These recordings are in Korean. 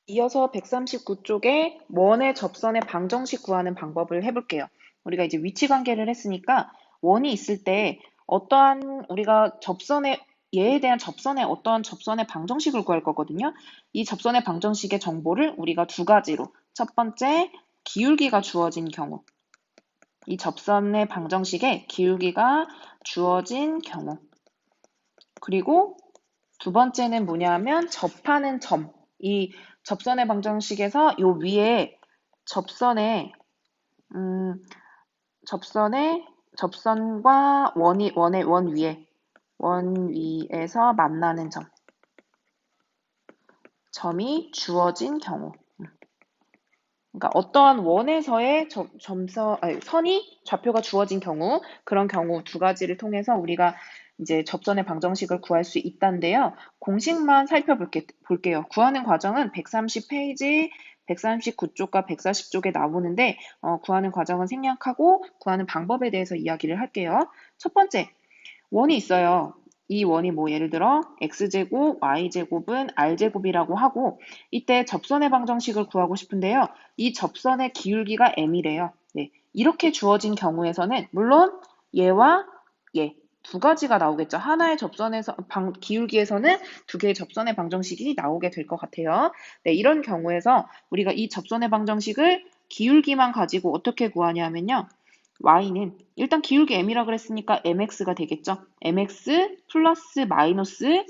이어서 139쪽에 원의 접선의 방정식 구하는 방법을 해볼게요. 우리가 이제 위치 관계를 했으니까 원이 있을 때 어떠한 우리가 접선의 얘에 대한 접선의 어떠한 접선의 방정식을 구할 거거든요. 이 접선의 방정식의 정보를 우리가 두 가지로 첫 번째 기울기가 주어진 경우 이 접선의 방정식에 기울기가 주어진 경우 그리고 두 번째는 뭐냐면 접하는 점. 이 접선의 방정식에서 요 위에 접선의 음, 접선과 원 위에서 만나는 점이 주어진 경우. 그러니까 어떠한 원에서의 선이 좌표가 주어진 경우, 그런 경우 두 가지를 통해서 우리가 이제 접선의 방정식을 구할 수 있다는데요. 공식만 살펴볼게요. 구하는 과정은 130페이지, 139쪽과 140쪽에 나오는데 구하는 과정은 생략하고 구하는 방법에 대해서 이야기를 할게요. 첫 번째, 원이 있어요. 이 원이 뭐 예를 들어 x제곱, y제곱은 r제곱이라고 하고 이때 접선의 방정식을 구하고 싶은데요. 이 접선의 기울기가 m이래요. 네, 이렇게 주어진 경우에서는 물론 얘와 얘 두 가지가 나오겠죠. 하나의 기울기에서는 두 개의 접선의 방정식이 나오게 될 것 같아요. 네, 이런 경우에서 우리가 이 접선의 방정식을 기울기만 가지고 어떻게 구하냐면요. y는 일단 기울기 m이라 그랬으니까 mx가 되겠죠. mx 플러스 마이너스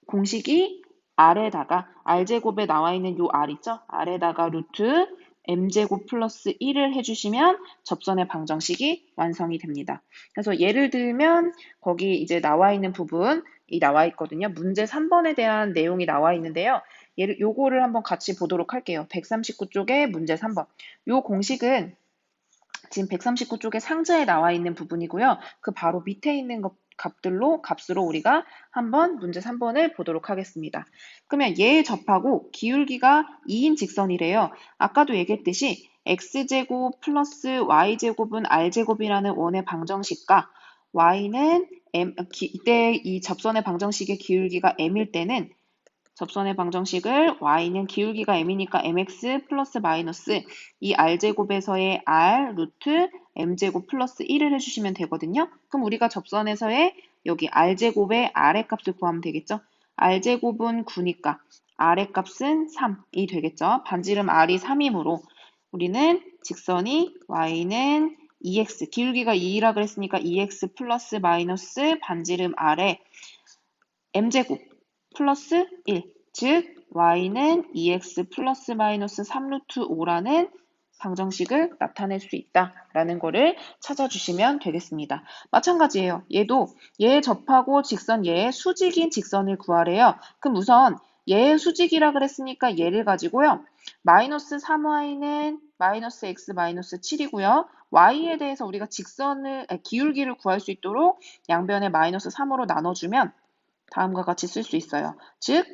공식이 r에다가 r제곱에 나와 있는 요 r 있죠. r에다가 루트 m제곱 플러스 1을 해주시면 접선의 방정식이 완성이 됩니다. 그래서 예를 들면 거기 이제 나와 있는 부분이 나와 있거든요. 문제 3번에 대한 내용이 나와 있는데요. 요거를 한번 같이 보도록 할게요. 139쪽에 문제 3번. 요 공식은 지금 139쪽에 상자에 나와 있는 부분이고요. 그 바로 밑에 있는 값으로 우리가 한번 문제 3번을 보도록 하겠습니다. 그러면 얘 접하고 기울기가 2인 직선이래요. 아까도 얘기했듯이 x제곱 플러스 y제곱은 r제곱이라는 원의 방정식과 y는 이때 이 접선의 방정식의 기울기가 m일 때는 접선의 방정식을 y는 기울기가 m이니까 mx 플러스 마이너스 이 r제곱에서의 r 루트 m제곱 플러스 1을 해주시면 되거든요. 그럼 우리가 접선에서의 여기 r제곱의 r의 값을 구하면 되겠죠. r제곱은 9니까 r의 값은 3이 되겠죠. 반지름 r이 3이므로 우리는 직선이 y는 2x, 기울기가 2라 그랬으니까 2x 플러스 마이너스 반지름 r의 m제곱 플러스 1, 즉 y는 2x 플러스 마이너스 3루트 5라는 방정식을 나타낼 수 있다라는 거를 찾아주시면 되겠습니다. 마찬가지예요. 얘도 얘 접하고 직선 얘의 수직인 직선을 구하래요. 그럼 우선 얘의 수직이라 그랬으니까 얘를 가지고요. 마이너스 3y는 마이너스 x 마이너스 7이고요. y에 대해서 우리가 기울기를 구할 수 있도록 양변에 마이너스 3으로 나눠주면 다음과 같이 쓸 수 있어요. 즉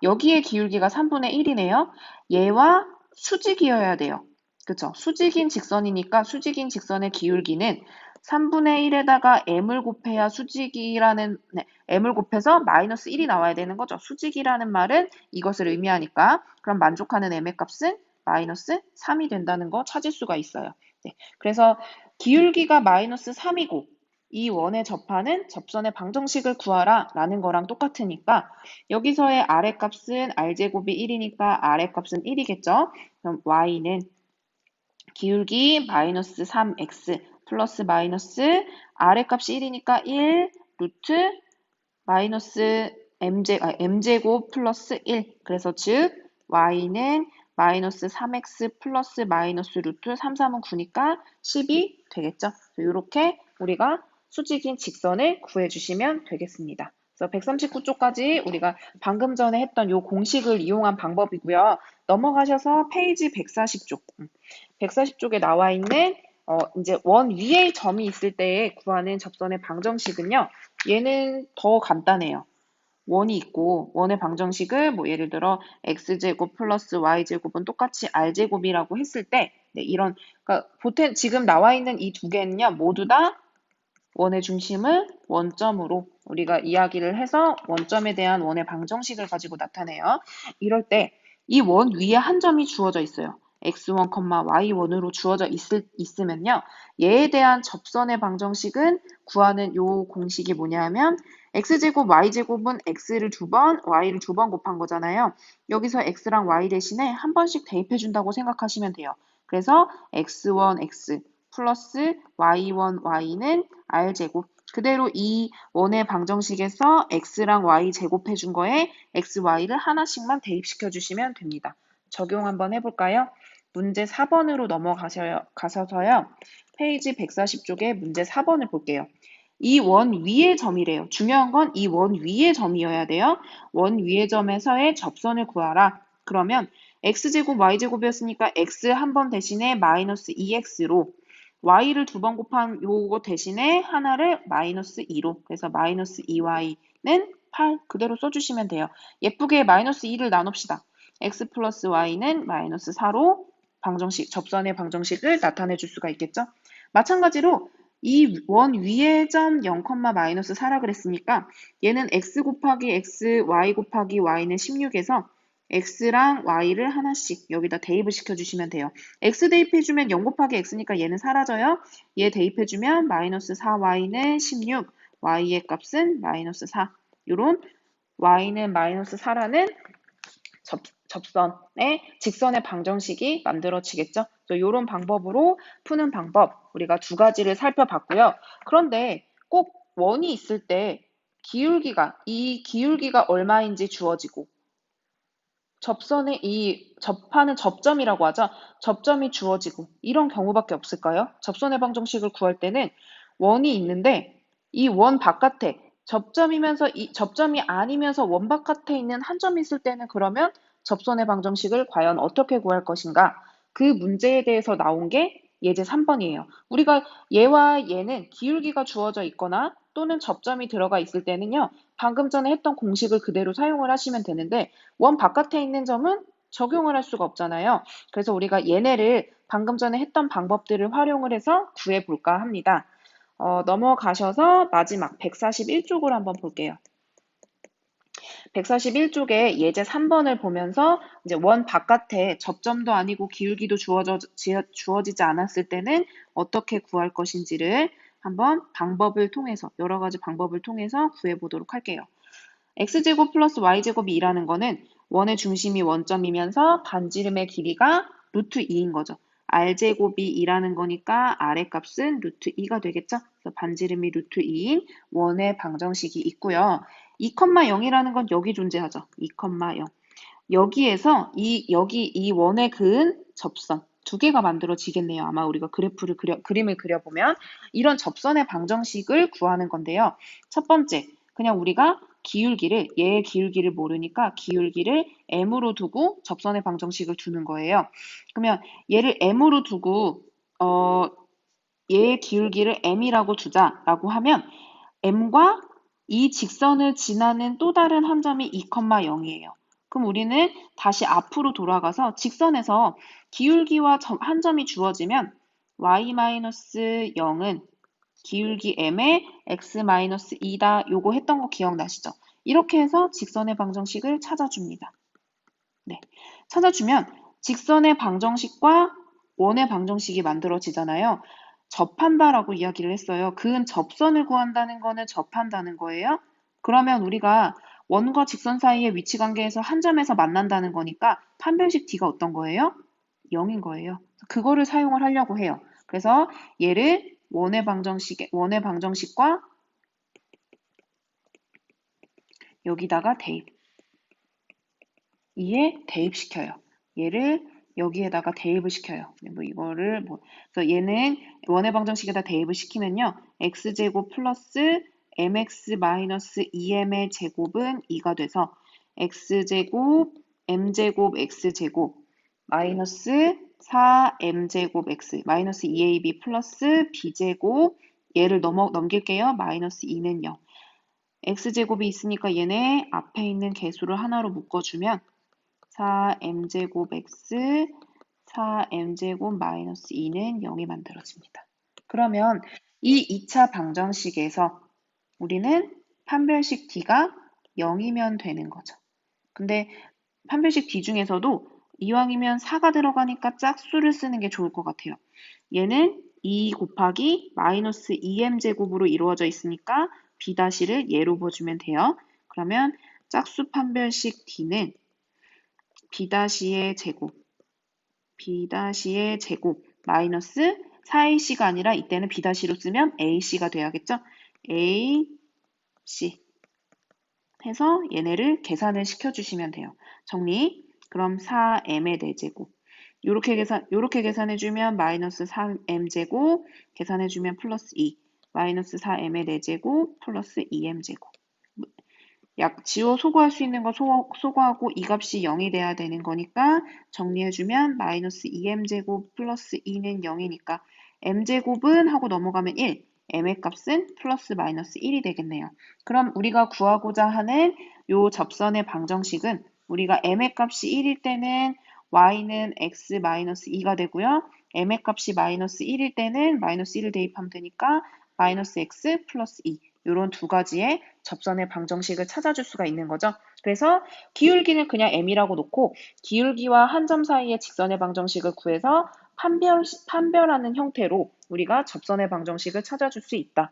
여기에 기울기가 3분의 1이네요. 얘와 수직이어야 돼요. 그쵸? 수직인 직선이니까 수직인 직선의 기울기는 3분의 1에다가 m을 곱해야 m을 곱해서 마이너스 1이 나와야 되는 거죠. 수직이라는 말은 이것을 의미하니까 그럼 만족하는 m의 값은 마이너스 3이 된다는 거 찾을 수가 있어요. 네, 그래서 기울기가 마이너스 3이고 이 원에 접하는 접선의 방정식을 구하라 라는 거랑 똑같으니까 여기서의 r의 값은 r제곱이 1이니까 r의 값은 1이겠죠. 그럼 y는 기울기 마이너스 3x 플러스 마이너스 r의 값이 1이니까 1 루트 마이너스 m제곱 플러스 1 그래서 즉 y는 마이너스 3x 플러스 마이너스 루트 3, 3은 9니까 10이 되겠죠. 이렇게 우리가 수직인 직선을 구해주시면 되겠습니다. 그래서 139쪽까지 우리가 방금 전에 했던 이 공식을 이용한 방법이고요. 넘어가셔서 페이지 140쪽. 140쪽에 나와 있는 이제 원 위에 점이 있을 때 구하는 접선의 방정식은요. 얘는 더 간단해요. 원이 있고 원의 방정식을 뭐 예를 들어 x제곱 플러스 y제곱은 똑같이 r제곱이라고 했을 때 네, 그러니까 보통 지금 나와 있는 이 두 개는요. 모두 다 원의 중심을 원점으로 우리가 이야기를 해서 원점에 대한 원의 방정식을 가지고 나타내요. 이럴 때 이 원 위에 한 점이 주어져 있어요. x1, y1으로 주어져 있으면요. 얘에 대한 접선의 방정식은 구하는 요 공식이 뭐냐 하면 x제곱, y제곱은 x를 두 번, y를 두 번 곱한 거잖아요. 여기서 x랑 y 대신에 한 번씩 대입해 준다고 생각하시면 돼요. 그래서 x1, x 플러스 y1, y는 r제곱. 그대로 이 원의 방정식에서 x랑 y 제곱해 준 거에 x, y를 하나씩만 대입시켜 주시면 됩니다. 적용 한번 해볼까요? 문제 4번으로 넘어가셔서요. 페이지 140쪽에 문제 4번을 볼게요. 이 원 위의 점이래요. 중요한 건 이 원 위의 점이어야 돼요. 원 위의 점에서의 접선을 구하라. 그러면 x제곱, y제곱이었으니까 x 한 번 대신에 마이너스 2x로 y를 두 번 곱한 요거 대신에 하나를 마이너스 2로 그래서 마이너스 2y는 8 그대로 써주시면 돼요. 예쁘게 마이너스 2를 나눕시다. x 플러스 y는 마이너스 4로 접선의 방정식을 나타내 줄 수가 있겠죠. 마찬가지로 이 원 위의 점 0, 마이너스 4라 그랬으니까 얘는 x 곱하기 x, y 곱하기 y는 16에서 x랑 y를 하나씩 여기다 대입을 시켜주시면 돼요. x 대입해주면 0 곱하기 x니까 얘는 사라져요. 얘 대입해주면 마이너스 4y는 16, y의 값은 마이너스 4. 요런 y는 마이너스 4라는 접선의 직선의 방정식이 만들어지겠죠. 이런 방법으로 푸는 방법 우리가 두 가지를 살펴봤고요. 그런데 꼭 원이 있을 때 이 기울기가 얼마인지 주어지고 접선의 이 접하는 접점이라고 하죠. 접점이 주어지고 이런 경우밖에 없을까요? 접선의 방정식을 구할 때는 원이 있는데 이 원 바깥에 접점이면서 이 접점이 아니면서 원 바깥에 있는 한 점이 있을 때는 그러면 접선의 방정식을 과연 어떻게 구할 것인가? 그 문제에 대해서 나온 게 예제 3번이에요. 우리가 얘와 얘는 기울기가 주어져 있거나 또는 접점이 들어가 있을 때는요. 방금 전에 했던 공식을 그대로 사용을 하시면 되는데 원 바깥에 있는 점은 적용을 할 수가 없잖아요. 그래서 우리가 얘네를 방금 전에 했던 방법들을 활용을 해서 구해볼까 합니다. 넘어가셔서 마지막 141쪽으로 한번 볼게요. 141쪽에 예제 3번을 보면서 이제 원 바깥에 접점도 아니고 기울기도 주어지지 않았을 때는 어떻게 구할 것인지를 한번 여러 가지 방법을 통해서 구해보도록 할게요. x제곱 플러스 y제곱이 2라는 거는 원의 중심이 원점이면서 반지름의 길이가 루트 2인 거죠. r제곱이 2라는 거니까 r의 값은 루트 2가 되겠죠. 그래서 반지름이 루트 2인 원의 방정식이 있고요. 2,0이라는 건 여기 존재하죠. 2,0. 여기에서 여기 이 원의 그은 접선 두 개가 만들어지겠네요. 아마 우리가 그림을 그려보면 이런 접선의 방정식을 구하는 건데요. 첫 번째, 그냥 우리가 얘의 기울기를 모르니까 기울기를 m으로 두고 접선의 방정식을 두는 거예요. 그러면 얘를 m으로 두고 얘의 기울기를 m이라고 두자라고 하면 m과 이 직선을 지나는 또 다른 한 점이 2,0이에요. 그럼 우리는 다시 앞으로 돌아가서 직선에서 기울기와 한 점이 주어지면 y-0은 기울기 m에 x-2다. 요거 했던 거 기억나시죠? 이렇게 해서 직선의 방정식을 찾아줍니다. 네. 찾아주면 직선의 방정식과 원의 방정식이 만들어지잖아요. 접한다라고 이야기를 했어요. 그은 접선을 구한다는 거는 접한다는 거예요. 그러면 우리가 원과 직선 사이의 위치 관계에서 한 점에서 만난다는 거니까 판별식 D가 어떤 거예요? 0인 거예요. 그거를 사용을 하려고 해요. 그래서 얘를 원의 방정식과 여기다가 대입시켜요. 얘를 여기에다가 대입을 시켜요. 그래서 얘는 원의 방정식에다 대입을 시키면요. x제곱 플러스 mx-2m의 제곱은 2가 돼서 x제곱 m제곱 x제곱 마이너스 4m제곱 x 마이너스 2ab 플러스 b제곱 얘를 넘길게요. 마이너스 2는 0. x제곱이 있으니까 얘네 앞에 있는 개수를 하나로 묶어주면 4m제곱 x 4m제곱 마이너스 2는 0이 만들어집니다. 그러면 이 2차 방정식에서 우리는 판별식 D가 0이면 되는 거죠. 근데 판별식 D 중에서도 이왕이면 4가 들어가니까 짝수를 쓰는 게 좋을 것 같아요. 얘는 2 곱하기 마이너스 2m제곱으로 이루어져 있으니까 B'를 예로 보주면 돼요. 그러면 짝수 판별식 D는 B'의 제곱, B'의 제곱 마이너스 4AC가 아니라 이때는 B'로 쓰면 AC가 돼야겠죠? AC 해서 얘네를 계산을 시켜주시면 돼요. 정리. 그럼 4m의 4제곱. 요렇게 계산해주면 마이너스 3m제곱, 계산해주면 플러스 2. 마이너스 4m의 4제곱 플러스 2m제곱. 지워 소거할 수 있는 거 소거하고 이 값이 0이 돼야 되는 거니까 정리해주면 마이너스 2m제곱 플러스 2는 0이니까 m제곱은 하고 넘어가면 1, m의 값은 플러스 마이너스 1이 되겠네요. 그럼 우리가 구하고자 하는 요 접선의 방정식은 우리가 m의 값이 1일 때는 y는 x 마이너스 2가 되고요. m의 값이 마이너스 1일 때는 마이너스 1을 대입하면 되니까 마이너스 x 플러스 2 이런 두 가지의 접선의 방정식을 찾아줄 수가 있는 거죠. 그래서 기울기는 그냥 m이라고 놓고 기울기와 한 점 사이의 직선의 방정식을 구해서 판별하는 형태로 우리가 접선의 방정식을 찾아줄 수 있다.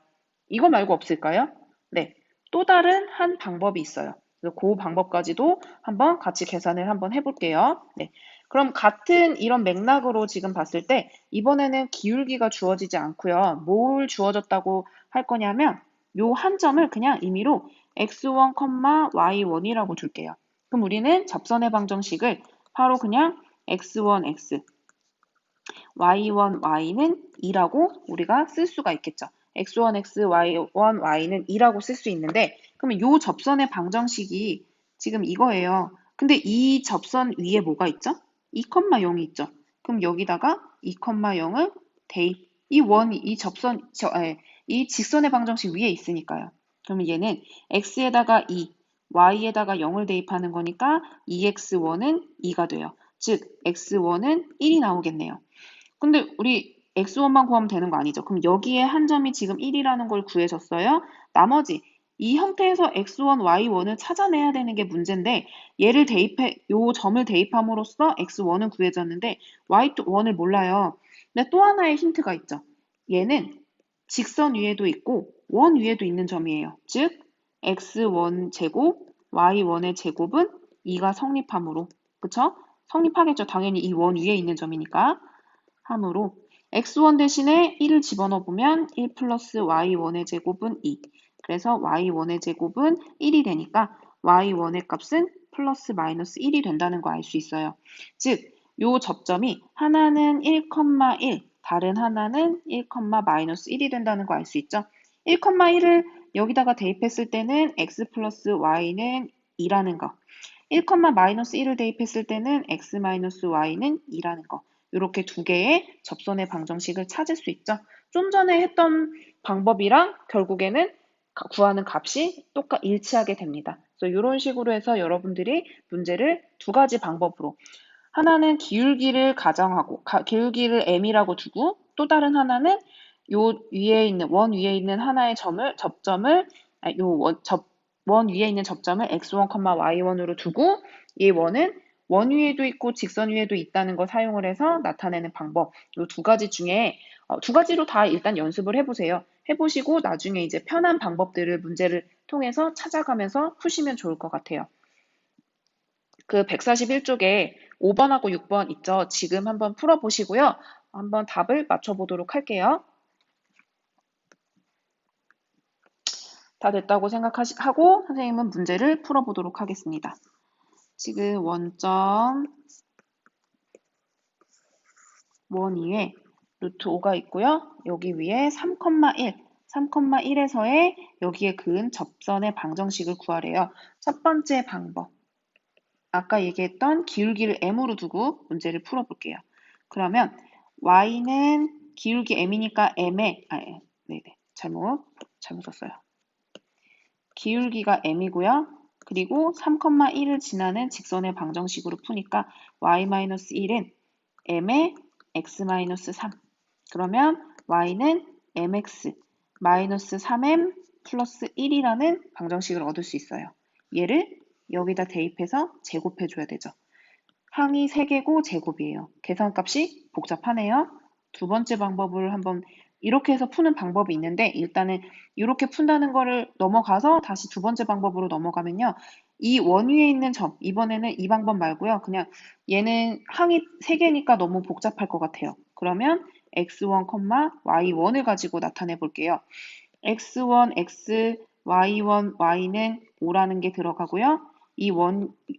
이거 말고 없을까요? 네, 또 다른 한 방법이 있어요. 그래서 그 방법까지도 한번 같이 계산을 한번 해볼게요. 네, 그럼 같은 이런 맥락으로 지금 봤을 때 이번에는 기울기가 주어지지 않고요. 뭘 주어졌다고 할 거냐면 요 한 점을 그냥 임의로 x1, y1이라고 둘게요. 그럼 우리는 접선의 방정식을 바로 그냥 x1, x, y1, y는 2라고 우리가 쓸 수가 있겠죠. x1, x, y1, y는 2라고 쓸 수 있는데 그러면 요 접선의 방정식이 지금 이거예요. 근데 이 접선 위에 뭐가 있죠? 2,0이 있죠. 그럼 여기다가 2,0을 대입, 이 직선의 방정식 위에 있으니까요. 그러면 얘는 x에다가 2, y에다가 0을 대입하는 거니까 2x1은 2가 돼요. 즉 x1은 1이 나오겠네요. 근데 우리 x1만 구하면 되는 거 아니죠? 그럼 여기에 한 점이 지금 1이라는 걸 구해줬어요. 나머지 이 형태에서 x1, y1을 찾아내야 되는 게 문제인데 요 점을 대입함으로써 x1은 구해졌는데 y1을 몰라요. 근데 또 하나의 힌트가 있죠. 얘는 직선 위에도 있고 원 위에도 있는 점이에요. 즉 x1 제곱, y1의 제곱은 2가 성립하므로 그쵸? 성립하겠죠. 당연히 이 원 위에 있는 점이니까. 함으로 x1 대신에 1을 집어넣어 보면 1 플러스 y1의 제곱은 2. 그래서 y1의 제곱은 1이 되니까 y1의 값은 플러스 마이너스 1이 된다는 거 알 수 있어요. 즉, 요 접점이 하나는 1,1, 다른 하나는 1, 마이너스 1이 된다는 거 알 수 있죠. 1,1을 여기다가 대입했을 때는 x 플러스 y는 2라는 거. 1, 마이너스 1을 대입했을 때는 x 마이너스 y는 2라는 거. 이렇게 두 개의 접선의 방정식을 찾을 수 있죠. 좀 전에 했던 방법이랑 결국에는 구하는 값이 일치하게 됩니다. 그래서 이런 식으로 해서 여러분들이 문제를 두 가지 방법으로 하나는 기울기를 가정하고 기울기를 m이라고 두고 또 다른 하나는 요 위에 있는 원 위에 있는 하나의 원 위에 있는 접점을 x1, y1으로 두고 이 원은 원 위에도 있고 직선 위에도 있다는 거 사용을 해서 나타내는 방법. 이 두 가지 중에 두 가지로 다 일단 연습을 해보세요. 해보시고 나중에 이제 편한 방법들을 문제를 통해서 찾아가면서 푸시면 좋을 것 같아요. 그 141쪽에 5번하고 6번 있죠. 지금 한번 풀어보시고요. 한번 답을 맞춰보도록 할게요. 다 됐다고 생각하고 선생님은 문제를 풀어보도록 하겠습니다. 지금 원점 원 위에 루트 5가 있고요. 여기 위에 3,1, 3,1에서의 여기에 그은 접선의 방정식을 구하래요. 첫 번째 방법. 아까 얘기했던 기울기를 m으로 두고 문제를 풀어볼게요. 그러면 y는 기울기 m이니까 m의 잘못 썼어요. 기울기가 m이고요. 그리고 3,1을 지나는 직선의 방정식으로 푸니까 y-1은 m의 x-3. 그러면 y는 mx 마이너스 3m 플러스 1이라는 방정식을 얻을 수 있어요. 얘를 여기다 대입해서 제곱해줘야 되죠. 항이 3개고 제곱이에요. 계산값이 복잡하네요. 두 번째 방법을 한번 이렇게 해서 푸는 방법이 있는데 일단은 이렇게 푼다는 거를 넘어가서 다시 두 번째 방법으로 넘어가면요. 이 원 위에 있는 점, 이번에는 이 방법 말고요. 그냥 얘는 항이 3개니까 너무 복잡할 것 같아요. 그러면 x1, y1을 가지고 나타내 볼게요. x1, x, y1, y는 5라는 게 들어가고요. 이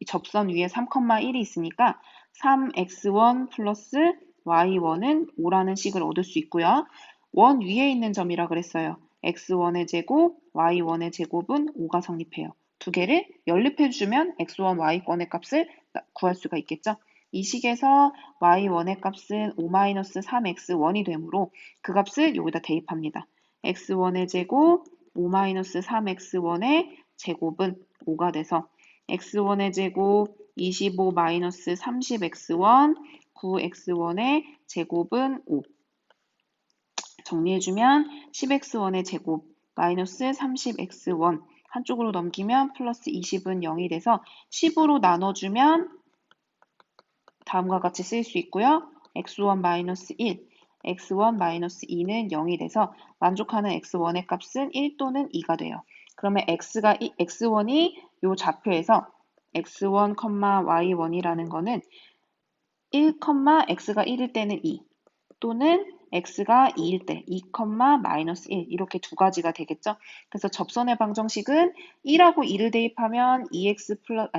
접선 위에 3,1이 있으니까 3x1 플러스 y1은 5라는 식을 얻을 수 있고요. 원 위에 있는 점이라 그랬어요. x1의 제곱, y1의 제곱은 5가 성립해요. 두 개를 연립해주면 x1, y1의 값을 구할 수가 있겠죠. 이 식에서 y1의 값은 5-3x1이 되므로 그 값을 여기다 대입합니다. x1의 제곱, 5-3x1의 제곱은 5가 돼서 x1의 제곱 25-30x1, 9x1의 제곱은 5. 정리해주면 10x1의 제곱 마이너스 30x1 한쪽으로 넘기면 플러스 20은 0이 돼서 10으로 나눠주면 다음과 같이 쓸 수 있고요. x1-1, x1-2는 0이 돼서 만족하는 x1의 값은 1 또는 2가 돼요. 그러면 x1이 이 좌표에서 x1, y1이라는 거는 1, x가 1일 때는 2 또는 x가 2일 때 2, 마이너스 1 이렇게 두 가지가 되겠죠. 그래서 접선의 방정식은 1하고 2를 대입하면 2x 플러스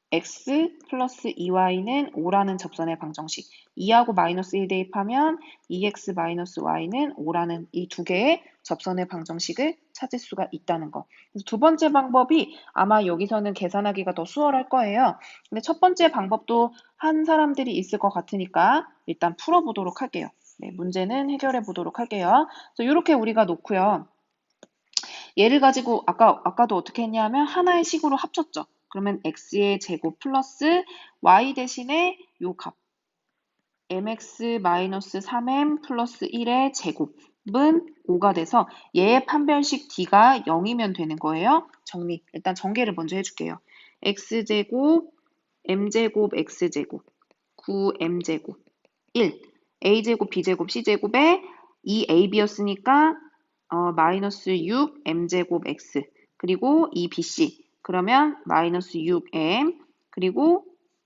x 플러스 2y는 5라는 접선의 방정식, 2하고 마이너스 1 대입하면 2x 마이너스 y는 5라는 이 두 개의 접선의 방정식을 찾을 수가 있다는 거. 그래서 두 번째 방법이 아마 여기서는 계산하기가 더 수월할 거예요. 근데 첫 번째 방법도 한 사람들이 있을 것 같으니까 일단 풀어보도록 할게요. 네, 문제는 해결해 보도록 할게요. 그래서 이렇게 우리가 놓고요. 얘를 가지고 아까도 어떻게 했냐면 하나의 식으로 합쳤죠. 그러면 x의 제곱 플러스 y 대신에 요 값 mx-3m 플러스 1의 제곱은 5가 돼서 얘의 판별식 d가 0이면 되는 거예요. 정리. 일단 전개를 먼저 해줄게요. x제곱 m제곱 x제곱 9m제곱 1 a제곱 b제곱 c제곱에 2ab였으니까 마이너스 6m제곱 x 그리고 2bc 그러면 마이너스 6m 그리고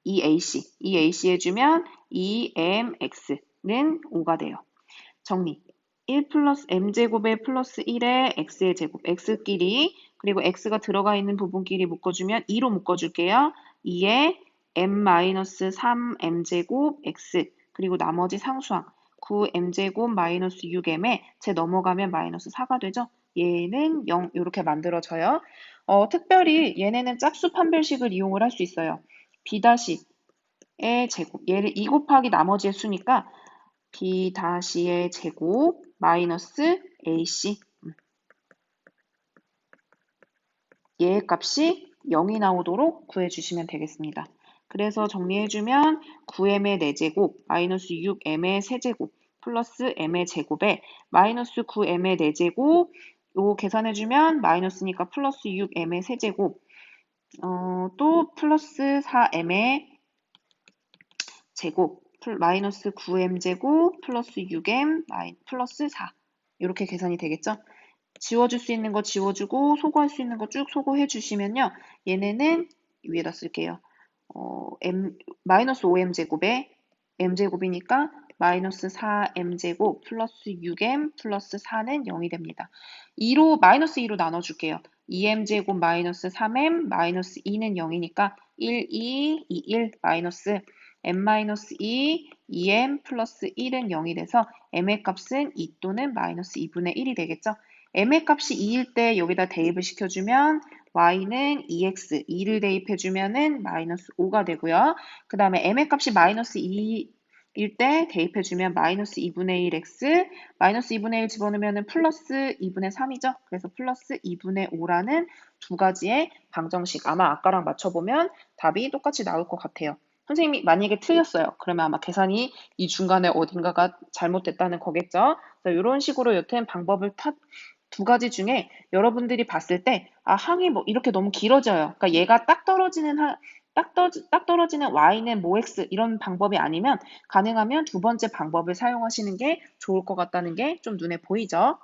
2ac 해주면 2mx는 5가 돼요. 정리. 1 플러스 m제곱에 플러스 1의 x의 제곱, x끼리 그리고 x가 들어가 있는 부분끼리 묶어주면 2로 묶어줄게요. 2에 m-3m제곱 x 그리고 나머지 상수항 9m제곱 마이너스 6m에 제 넘어가면 마이너스 4가 되죠. 얘는 0 이렇게 만들어져요. 특별히 얘네는 짝수 판별식을 이용을 할 수 있어요. b-의 제곱, 얘를 2 곱하기 나머지의 수니까 b-의 제곱 마이너스 ac 얘의 값이 0이 나오도록 구해주시면 되겠습니다. 그래서 정리해주면 9m의 4제곱 마이너스 6m의 세제곱 플러스 m의 제곱에 마이너스 9m의 4제곱 요거 계산해주면 마이너스니까 플러스 6m의 세제곱 또 플러스 4m의 제곱 마이너스 9m제곱 플러스 6m 플러스 4 이렇게 계산이 되겠죠? 지워줄 수 있는 거 지워주고 소거할 수 있는 거 쭉 소거해 주시면요. 얘네는 위에다 쓸게요. 마이너스 5m제곱에 m제곱이니까 마이너스 4m제곱 플러스 6m 플러스 4는 0이 됩니다. 마이너스 2로 나눠줄게요. 2m제곱 마이너스 3m 마이너스 2는 0이니까 1, 2, 2, 1 마이너스 m-2, 2m 플러스 1은 0이 돼서 m의 값은 2 또는 마이너스 2분의 1이 되겠죠. m의 값이 2일 때 여기다 대입을 시켜주면 y는 2x, 2를 대입해주면은 마이너스 5가 되고요. 그 다음에 m의 값이 마이너스 2일 때 대입해주면 마이너스 2분의 1x, 마이너스 2분의 1 집어넣으면 플러스 2분의 3이죠. 그래서 플러스 2분의 5라는 두 가지의 방정식. 아마 아까랑 맞춰보면 답이 똑같이 나올 것 같아요. 선생님이 만약에 틀렸어요. 그러면 아마 계산이 이 중간에 어딘가가 잘못됐다는 거겠죠. 그래서 이런 식으로 여튼 방법을 두 가지 중에 여러분들이 봤을 때, 아, 항이 뭐 이렇게 너무 길어져요. 그러니까 얘가 딱 떨어지는 y는 뭐 x 이런 방법이 아니면 가능하면 두 번째 방법을 사용하시는 게 좋을 것 같다는 게 좀 눈에 보이죠?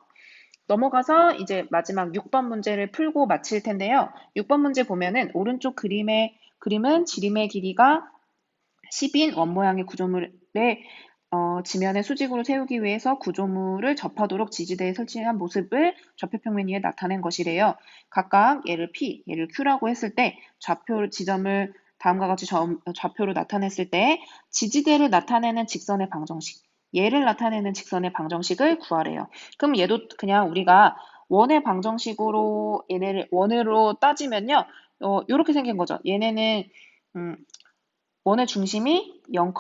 넘어가서 이제 마지막 6번 문제를 풀고 마칠 텐데요. 6번 문제 보면은 오른쪽 그림은 지름의 길이가 10인 원 모양의 구조물의 지면에 수직으로 세우기 위해서 구조물을 접하도록 지지대에 설치한 모습을 좌표평면 위에 나타낸 것이래요. 각각 얘를 P, 얘를 Q라고 했을 때 좌표 지점을 다음과 같이 좌표로 나타냈을 때 지지대를 나타내는 직선의 방정식, 얘를 나타내는 직선의 방정식을 구하래요. 그럼 얘도 그냥 우리가 원의 방정식으로 얘네를 원으로 따지면요. 이렇게 생긴 거죠. 얘네는 원의 중심이 0,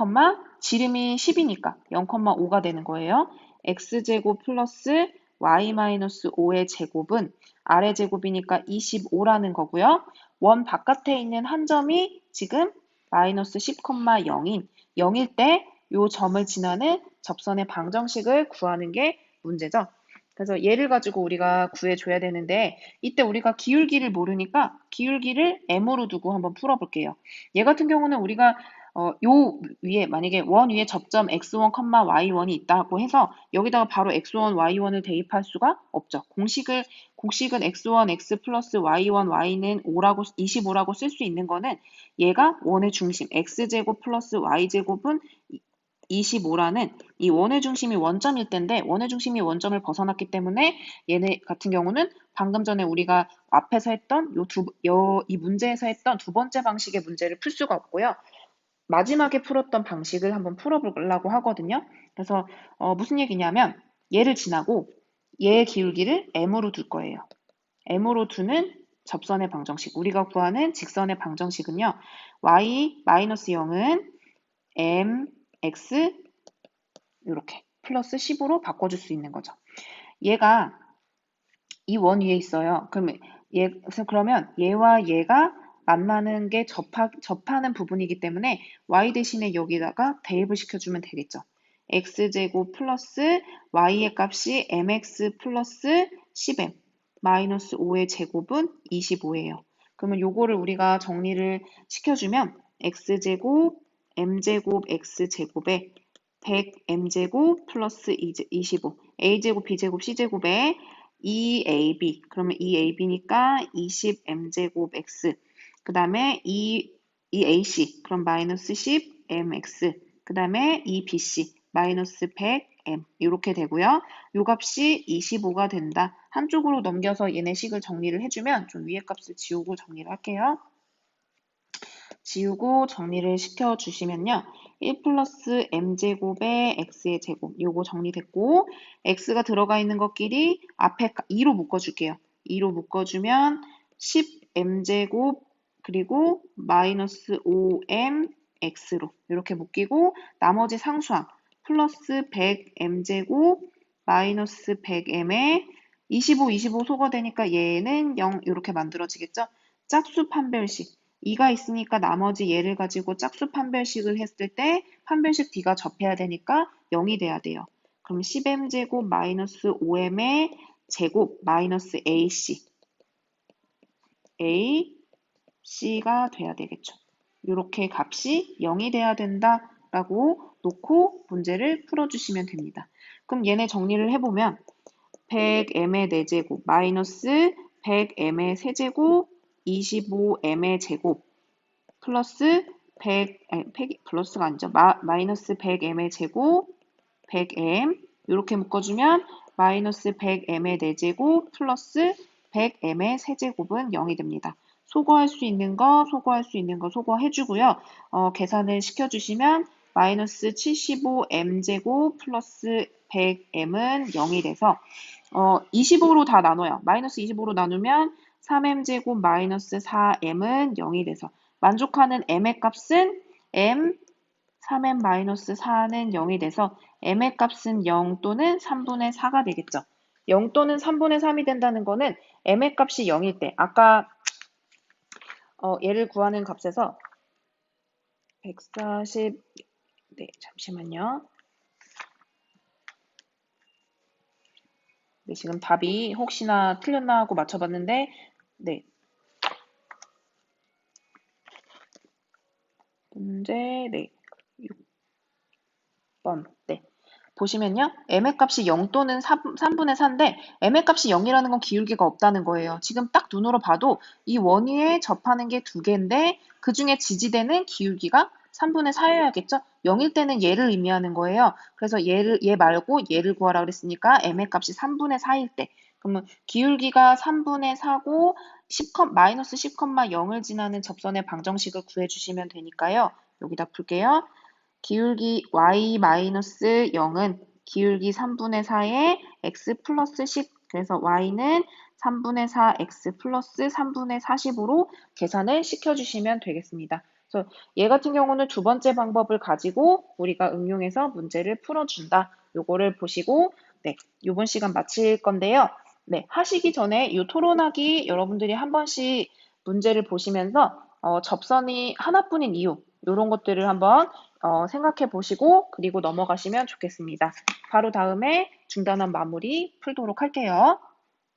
지름이 10이니까 0,5가 되는 거예요. x제곱 플러스 y-5의 제곱은 아래 제곱이니까 25라는 거고요. 원 바깥에 있는 한 점이 지금 마이너스 10,0인 0일 때 이 점을 지나는 접선의 방정식을 구하는 게 문제죠. 그래서 얘를 가지고 우리가 구해줘야 되는데 이때 우리가 기울기를 모르니까 기울기를 m으로 두고 한번 풀어볼게요. 얘 같은 경우는 우리가 요 위에 만약에 원 위에 접점 x1, y1이 있다고 해서 여기다가 바로 x1, y1을 대입할 수가 없죠. 공식은 x1, x 플러스 y1, y는 25라고 쓸 수 있는 거는 얘가 원의 중심 x제곱 플러스 y제곱은 25라는 이 원의 중심이 원점일 때인데 원의 중심이 원점을 벗어났기 때문에 얘네 같은 경우는 방금 전에 우리가 앞에서 했던 이 문제에서 했던 두 번째 방식의 문제를 풀 수가 없고요. 마지막에 풀었던 방식을 한번 풀어보려고 하거든요. 그래서 무슨 얘기냐면 얘를 지나고 얘의 기울기를 m으로 둘 거예요. m으로 두는 접선의 방정식. 우리가 구하는 직선의 방정식은요. y-0은 mx 이렇게 플러스 10으로 바꿔줄 수 있는 거죠. 얘가 이 원 위에 있어요. 그러면 얘와 얘가 만나는 게 접하는 부분이기 때문에 y 대신에 여기다가 대입을 시켜주면 되겠죠. x제곱 플러스 y의 값이 mx 플러스 10m 마이너스 5의 제곱은 25예요. 그러면 요거를 우리가 정리를 시켜주면 x제곱 m제곱 x제곱에 100m제곱 플러스 25 a제곱 b제곱 c제곱에 2ab 그러면 2ab니까 20m제곱 x 그 다음에 2ac 그럼 마이너스 10mx 그 다음에 2bc 마이너스 100m 이렇게 되고요. 요 값이 25가 된다. 한쪽으로 넘겨서 얘네 식을 정리를 해주면 좀 위에 값을 지우고 정리를 할게요. 지우고 정리를 시켜주시면요. 1 플러스 m제곱에 x의 제곱 요거 정리됐고 x가 들어가 있는 것끼리 앞에 2로 묶어줄게요. 2로 묶어주면 10m제곱 그리고 마이너스 5m x로 이렇게 묶이고 나머지 상수항 플러스 100m제곱 마이너스 100m에 25 소거되니까 얘는 0 이렇게 만들어지겠죠. 짝수 판별식 2가 있으니까 나머지 얘를 가지고 짝수 판별식을 했을 때 판별식 D가 접해야 되니까 0이 돼야 돼요. 그럼 10m제곱 마이너스 5m의 제곱 마이너스 AC AC가 돼야 되겠죠. 이렇게 값이 0이 돼야 된다라고 놓고 문제를 풀어주시면 됩니다. 그럼 얘네 정리를 해보면 100m의 4제곱 마이너스 100m의 세제곱 25m의 제곱 플러스 100 플러스가 아니죠. 마이너스 100m의 제곱 100m 이렇게 묶어주면 마이너스 100m의 4제곱 플러스 100m의 세제곱은 0이 됩니다. 소거할 수 있는 거 소거해주고요. 계산을 시켜주시면 마이너스 75m제곱 플러스 100m은 0이 돼서 25로 다 나눠요. 마이너스 25로 나누면 3m제곱 마이너스 4m은 0이 돼서 만족하는 m의 값은 m 3m 마이너스 4는 0이 돼서 m의 값은 0 또는 3분의 4가 되겠죠. 0 또는 3분의 3이 된다는 거는 m의 값이 0일 때 아까 얘를 구하는 값에서 140 네, 잠시만요. 네, 지금 답이 혹시나 틀렸나 하고 맞춰봤는데, 네, 문제, 네, 6번. 네. 보시면요. m의 값이 0 또는 3분의 4인데 m의 값이 0이라는 건 기울기가 없다는 거예요. 지금 딱 눈으로 봐도 이 원위에 접하는 게 두 개인데 그중에 지지대는 기울기가 3분의 4여야겠죠? 0일 때는 얘를 의미하는 거예요. 그래서 얘 말고 얘를 구하라 그랬으니까 m의 값이 3분의 4일 때 그러면 기울기가 3분의 4고 마이너스 10,0을 지나는 접선의 방정식을 구해주시면 되니까요. 여기다 풀게요. 기울기 y-0은 기울기 3분의 4에 x 플러스 10, 그래서 y는 3분의 4 x 플러스 3분의 40으로 계산을 시켜주시면 되겠습니다. 그래서 얘 같은 경우는 두 번째 방법을 가지고 우리가 응용해서 문제를 풀어준다. 요거를 보시고 네, 이번 시간 마칠 건데요. 네, 하시기 전에 이 토론하기 여러분들이 한 번씩 문제를 보시면서 접선이 하나뿐인 이유 이런 것들을 한번 생각해 보시고 그리고 넘어가시면 좋겠습니다. 바로 다음에 중단한 마무리 풀도록 할게요.